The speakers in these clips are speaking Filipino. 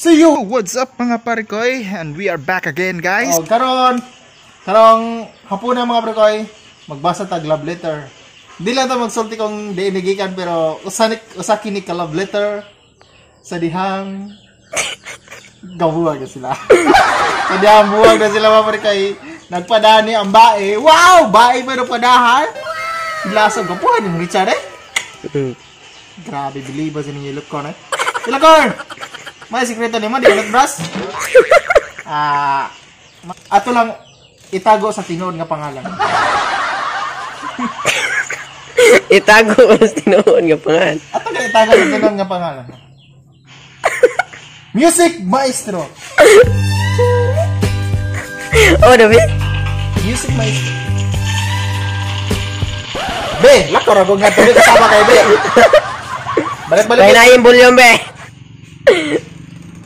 See you! What's up mga parikoy? And we are back again guys. Oh, karong hapunan mga parikoy, magbasa tag love letter. Di lang ta magsulti kong diinigikan pero usa kini ka love letter sa dihang gabuwag na sila. Sa dihang buwag na sila mga parikoy. Nagpadani ang bae. Wow! Bae pero padahan. Lasag ko po yung Richard eh. Grabe, believe ba sa ninyo Ilocon eh. Ilocon! May sikreto ni mo, di ulit bras. Ato lang itago sa tinuod nga pangalan. Itago sa tinuod nga pangalan. Ato lang itago sa tinuod nga pangalan. Music Maestro. Oh, David? Music Maestro. Be, lako ra nga tabi kasama kay Be. Balik-balik. Kaya na yung volume, Be.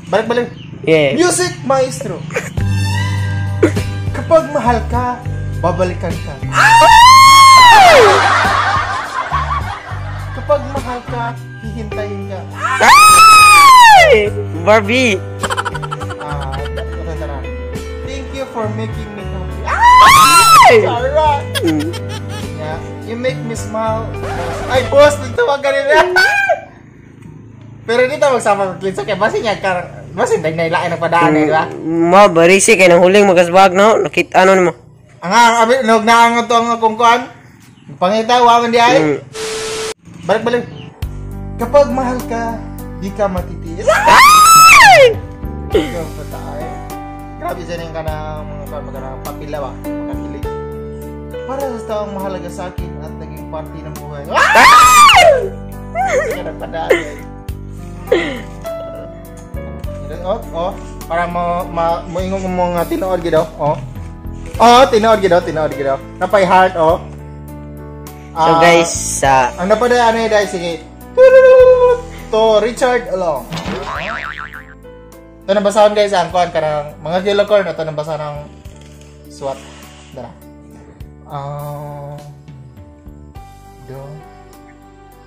Balik-balik. Yeah. Music Maestro. Kapag mahal ka, babalikan ka. Kapag mahal ka, hihintayin ka. Ay! Barbie. Thank you for making me happy. Ay! Alright. Yeah, you make me smile. Ay, boss, dito wag ganun. Pero dito magsama ng klitsa kaya basin niya basin dahil nailain ang padaan di ba? Mo, barisi kay nang huling magasbag no? Nakita ano mo? Ang nog na ang to ang akong kuan. Pangita wa man di ay. Balik-balik. Kapag mahal ka, di ka matitiis. Ay! Ikaw patay. Grabe sa ning kana mga magana papila ba? Makakilig. Para sa taong mahalaga sa akin at naging parte ng buhay. Kaya padaan. Oh, para mo ingong mo nga tinuod gid oh. Oh, tinuod gid. Napay heart oh. So guys, ang napada ano dai sige. To Richard Along. Ito nabasahon guys ang kuan kanang mga kilokor na ito nabasa ng SWAT. Dara.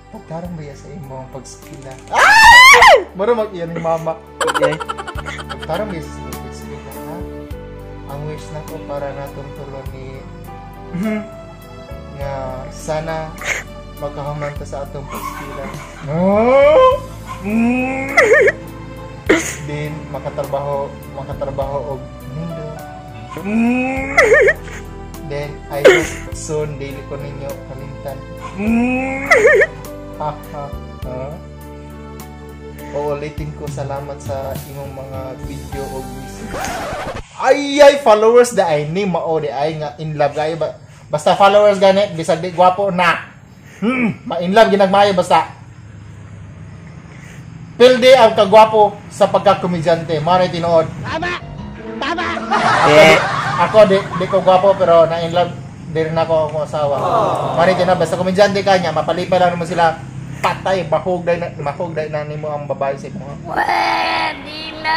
Pagkarang ba sa imo ang pagskila? Mara mag-iyan ni mama. okay. Pagkarang ba sa imo ang pagskila, ha? Ang wish na ko para natong tulong ni nga sana magkahuman ta sa atong pagskila. Din makatrabaho og mundo. Then I hope soon daily ko ninyo kalimtan. Uulitin ko salamat sa imong mga video o message. Ay followers da ay ni mao di ay nga in love kayo ba basta followers gani bisag di gwapo na ma in love ginagmayo basta pilde ang kagwapo sa pagkakomedyante mao na tinuod tama ako di ko gwapo pero na in love din ako akong asawa mao na basta komedyante ka nya mapalipay lang naman sila patay mahugday na nimo ang babae sa imo. Pwede na.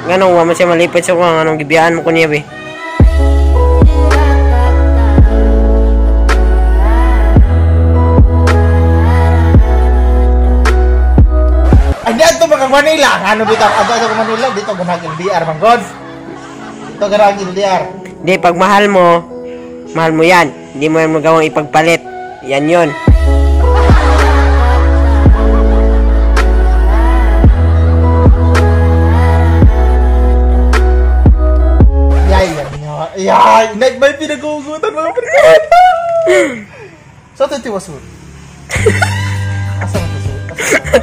Ganong wa man siya malipit sa kung anong gibiyaan mo kunya be. Ay dito mga Manila, ano bitaw ato Manila dito ganang LDR man god. Dito ganang LDR. Di pag mahal mo yan. Hindi mo yan magawang ipagpalit. Yan yon. Yay! May pinagugutan mga pagkakas! So, ito tiwasur. Asa mo ito?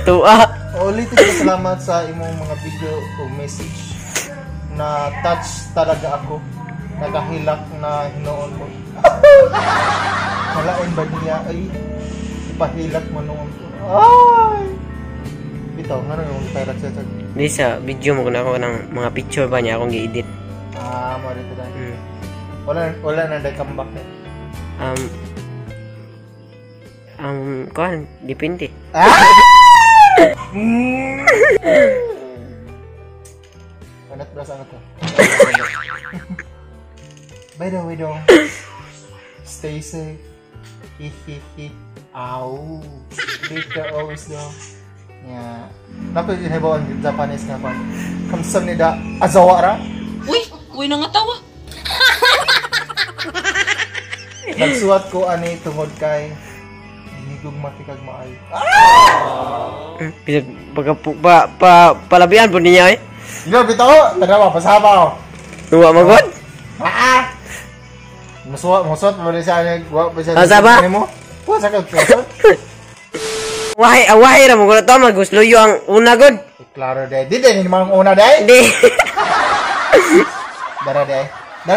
Tuwa. Ulitin ko salamat sa imong mga video o message na touch talaga ako. Nagahilak na hinoon mo. Malain ba niya? Ay, ipahilak mo noon ko. Ay! Bitaw, nga nang yung pilot sa ito? Di sa video mo kung ako ng mga picture ba niya akong gi-edit. Mo rin ito dahil. Wala na dahil comeback na. Kuhan, dipindi. Anat beras angat to. By the way dong, stay safe. Hihihi. Ow. Take care always dong. Nya nakoy ginabaw ang Japanese nga kon. Kamsamnida azawara. Uy nangatawa. Nagsuwat ko ani tungod kay higog matikag maayo. Bisag palabihan po niya eh. Yo bitaw, tanawa pasabaw. Tuwa magod. Musuot mo rin siya wa pa siya. Pasaba? Mo. Wa sa ka. Wahay ra mo ko to magusluyo ang una god. Klaro day. Di din mga una day. Di. Dara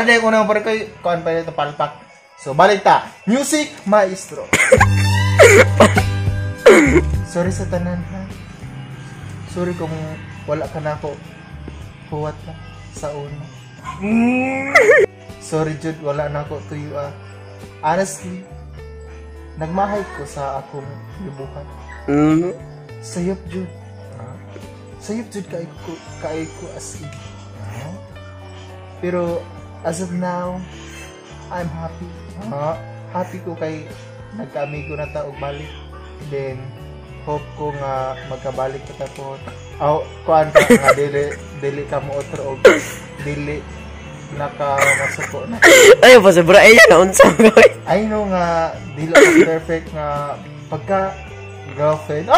day una pa kay kuan pa ito palpak. So balik ta. Music maestro. Sorry sa tanan ha. Sorry kung wala ka na ako. Huwat ka sa una. Sorry Jud, wala na ako to you honestly, nagmahay ko sa akong libuhan. Sayop Jud. Sayop Jud kay ko as in. Pero as of now, I'm happy. Happy ko kay nagka-amigo na ta og balik. Then hope ko nga magkabalik ka tapos. Kuan ka nga dili ka mo otro og dili nakamasuko na. Ay pa sobra iya na unsa gawin. I know nga dili ka perfect nga pagka girlfriend.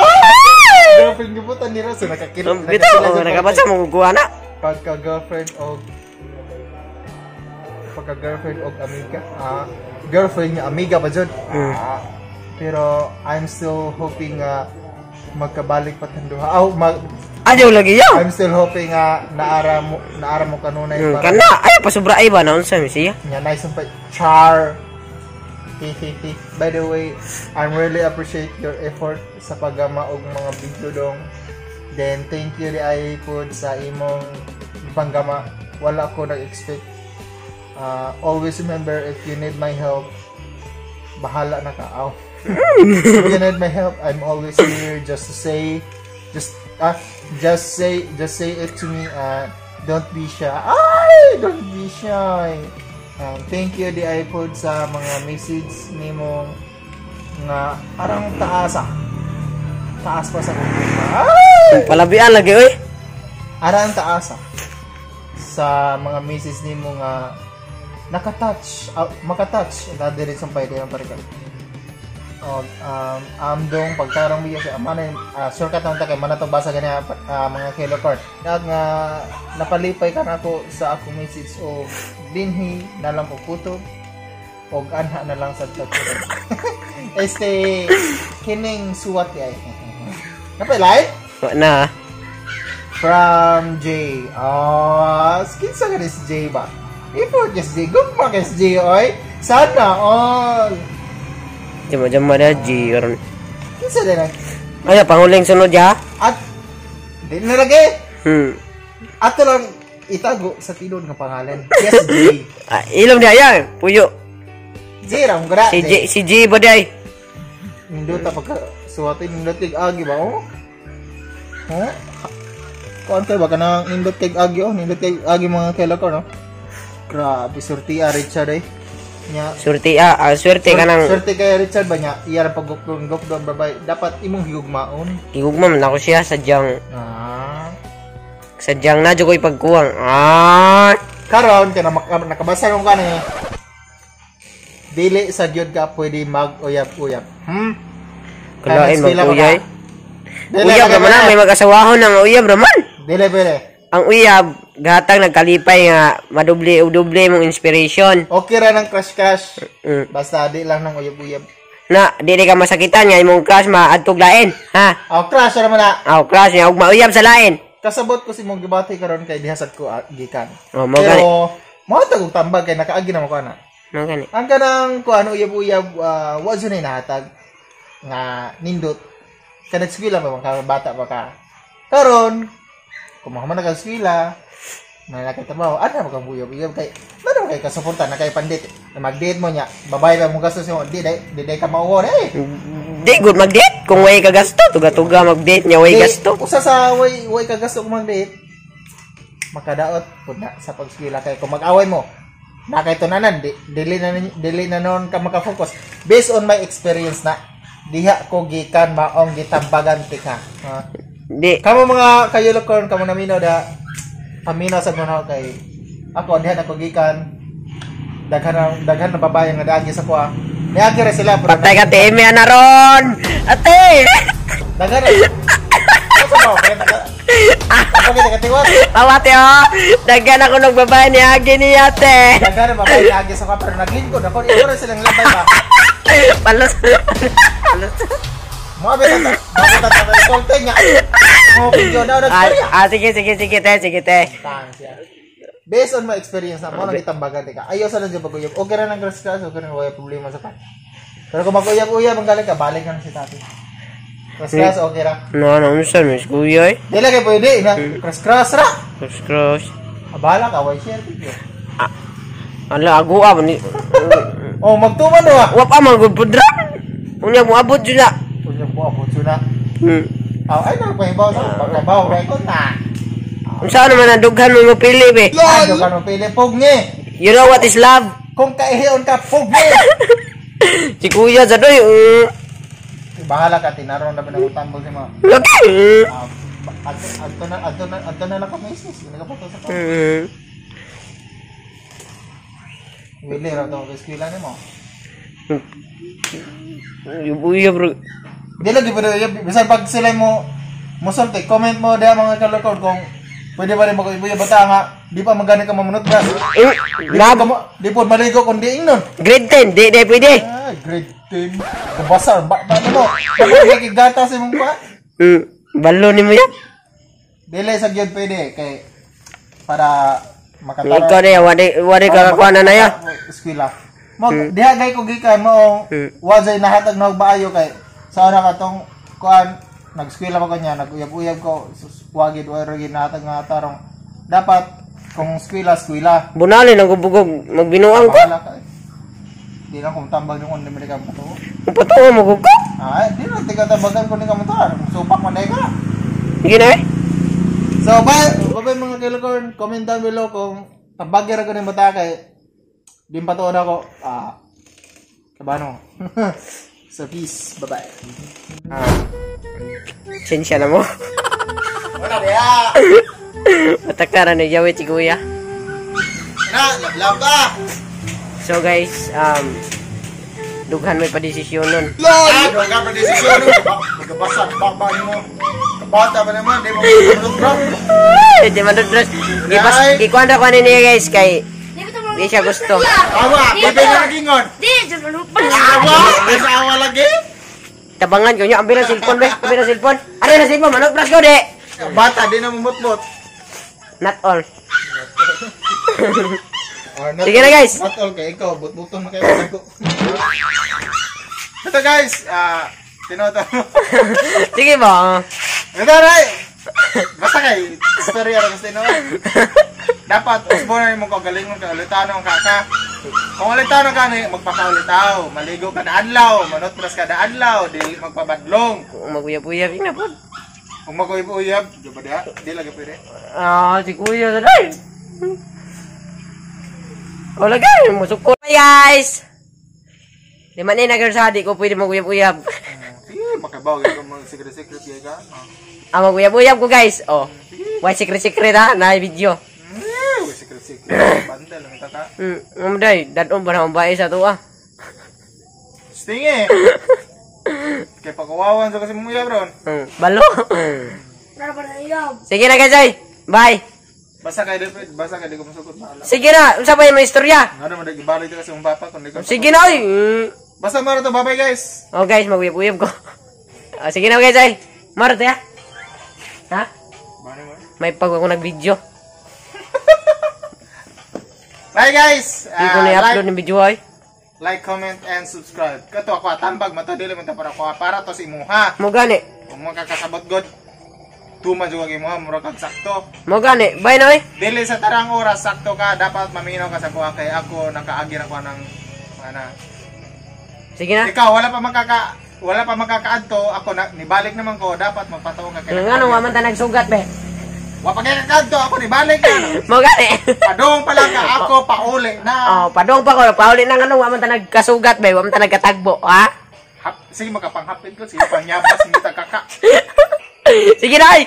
Girlfriend gibutan nila so nakakilala. Bitaw nakabasa mo kuha na. Pagka girlfriend og amiga. Girlfriend niya amiga ba jud? Pero I'm still hoping magkabalik pa tang duha. Ayaw lagi yaw. I'm still hoping naara mo kanunay para. Kana ay pa sobra ay ba na unsa mi siya? Nya nice pa char. By the way, I really appreciate your effort sa paggama og mga video dong. Then thank you di ay pud sa imong panggama. Wala ko nag-expect. Always remember if you need my help, bahala na ka. If you need my help, I'm always here just to say, just say it to me. Don't be shy. Don't be shy. Thank you di iPod sa mga message nimo nga arang taas pa sa kumpanya. Palabian lagi oy. Arang taas sa mga message nimo nga makatouch na diri sa pwede ang parikan. Amdong pagkarong biya sa amana shortcut ang takay man atong basa gani mga kilo card dag nga napalipay ka nako sa akong message o dinhi na lang ko puto og anha na lang sa chat. Kining suwat ay napalay Na from J. Skin sa ganis J ba? Ipod yes J. Gugma kes J oy. Sana all. jama-jama da G karon. Kinsa din ang Ay panguling sunod ya. at di na lagi. Ato lang itago sa tinod nga pangalan. Yes J. Ilom dia ya, puyo. J ra mo gara. Si G ba day? Nindota pagka suwatin nindot kay agi ba oh? Kuan ba kanang nindot kay agi oh, nindot kay agi mga kela ko no. Grabe surti Richard ay. Nya Surti swerte ka nang surti kay Richard ba nya iya ra pagguklong babay dapat imong higugmaon. igugma man ako siya sadyang na ko'y pagkuwang. Karon kana nakabasa ko kanang dili sa gyud ka pwede mag-uyab-uyab. Kalain Kaya mag-uyay. Dili Uyab ka naman may mag-asawahon ng uyab naman. Dili. Ang uyab gatang nagkalipay nga madoble mong inspiration. Okay ra ng crush. Basta di lang ng uyab-uyab. Na dili ka masakitan nga imong crush maadtog lain, ha? Crush ra man na. Crush niya ug mauyab sa lain. Kasabot ko si mong gibati karon kay dihasad ko gikan. Mo gani. Pero mo tagog tambag kay nakaagi na mo kana. Mo gani. Ang kanang ko ano uyab-uyab wa jud na nahatag nga nindot. Kada eskwela pa mga bata pa ka. Karon kumahuman na eskwela, may nakatabaho, ano mo kang uyab-uyab kay ano kay kasuporta na kay pandit. Mag-date mo nya, babae ba mo gastos mo, di ka mauwon eh. Di good mag-date kung way ka gasto, tuga-tuga mag-date nya way gasto. Usa sa way ka gasto kung mag-date. Makadaot pud na sa pag-eskwela kay kung mag-away mo. Na kay tunanan dili na noon ka maka-focus based on my experience na. diha ko gikan maong gitambagan tika. Ha? Di. Kamo mga kayulokon kamo namino da amino sa kuno kay ako diha na ko gikan daghan na babae nga daagi sa kuha. Niagi ra sila pero Patay ka TM na ron. Ate. daghan na. Ano ba? Ako kita katiwat. Awate oh. Daghan ako nagbabae ni Agi ni ate. Daghan na babae daagi sa kuha pero naglingkod ako ito ra silang labay ba. Palos. Palos. Mga beta solteng nga. Mo video na Sige te. Based on my experience na mo nang itambagan ka. Ayaw sa lang baguyab. Okay ra nang grass okay ra wala problema sa pan. Pero kung maguyab-uyab ang galing ka, balik ka na si tati. Grass okay ra. No, unsa mis kuya eh. Dili kay pwede na cross ra. Cross. Abala ka way share video. Ala agua man ni. Oh, magtuman do ah. Wa pa man gud pudra. Unya mo abot jud na. Unya po abot jud na. Ay na pa ibaw sa pagkabaw ra ko na. Unsa naman ang dughan mo pili be? Ano ka no pili pugni? You know what is love? Kung kaihiyon ka pugni. Si kuya sa doy. Bahala ka tinaron na pinagutambol si mo. Lagi. Adto na lang ka meses. Nagapoto sa ka. Wili ra to eskwela nimo. Kuya bro. Di lagi pero bisan pag sila mo musulti, comment mo diha mga kalokod kung pwede ba rin mag-ibuya bata nga di pa magani ka mamunot ba? Di po maligo kung di ingnon. Grade 10, di pwede. Ah, grade 10. Kabasar, ba mo? Kapag gata sa mong pa? Balo ni mo yan? Dili sa gyud pwede kay para makataro. Ikaw na yan, wari kakakuha na yan. Eskwela. Diha gay ko gikan mo wazay nahatag na maayo kay sa una ka tong kuan nag-eskwela pa kanya, nag-uyab-uyab ko, wagid o nahatag nga tarong. Dapat kung eskwela. Bunalin ang gubugog, magbinuang ko. Di lang kung tambag nung hindi mo ka matuho. Kung patuwa mo ko. Di lang tiga tambagan kung hindi ka matuho. Supak man ka. Sige na eh. So, bye mga kilokon. Comment down below kung tabagir ako ng bata kay di patuon ako. Kabano. So, peace. Bye-bye. Sensya na mo. Wala kaya. Matakaran na yawit si kuya. Lablab ka. So guys, dughan may padesisyon nun. Dughan ka padesisyon nun. Magkabasa, bakba mo. Kabata ba naman, di mo manudras. Di manudras. Ikuan ra ko niya guys, kay di siya gusto. Awa, bebe na nagingon. Di, dyan lupa. Awa, sa awa lagi. Tabangan ko niya, ambil ang cellphone be, ambil ang cellphone. Ano na cellphone, manudras ko de. Bata, di na mumutmut. Not all. Sige na guys. Not all kay ikaw, but-butong na kayo ko. Ito guys, tinoto mo. Sige ba? Ito ray. Basta kay istorya ra gusto no. Dapat usbonan mo ko galingon ka ulitano ka ka. Kung ulitano ka ni magpakaulitaw, maligo ka na adlaw, manutras ka na adlaw, dili magpabadlong. Maguyab-uyab na po. Kung maguyab-uyab, di ba diha? Di lagi pwede. Si kuya sa day. O lagay, musukot. Hi guys! Di man na nagsadi ko pwede maguyab-uyab. Sige, makabaw ka mga secret-secret gay ka. Maguyab-uyab ko guys. Oh. Why secret-secret ha? Na video. Secret-secret. Bandel lang ita ka. Day, dadon ba na bae sa to ah. Stinge. Kaya pakawawan sa kasi mong uyab ron. Balo. Sige na guys ay. Bye. Basta kayo di ko masukot maala. Sige na, unsa ba yung istorya? Ano mo nag-ibalik ito kasi mong bapa kung di ka. Sige na oy. Basta maro to, bye-bye guys. Oh guys, maguyab-uyab ko. Sige na guys ay. Maro to ya. Ha? May pag ako nag-video. Bye guys. Hindi ko na-upload ng video ay. Like, comment, and subscribe. Kato ako tambag matadili man ta para to si imuha. Mo gani. Kung makakasabot god. Tuman juga kay imuha mura kag sakto. Mo gani. Bye na oy. Dili sa tarang oras sakto ka dapat maminaw ka sa kuha kay ako nakaagir ako ng ana. Sige na. Ikaw wala pa makakaadto ako na nibalik naman ko dapat magpataw ka kay. Nga nung waman ta nagsugat be. Wa pa kay kakadto ako nibalik ka. Mo gani. Padong pala ka ako pauli na. Oh, padong pa ko. Pauli na nga nung waman ta nagkasugat be. Waman ta nagkatagbo ha. Sige, makapanghapin ko. Sige, pangyabas, hindi ta kaka. Sige na, ay!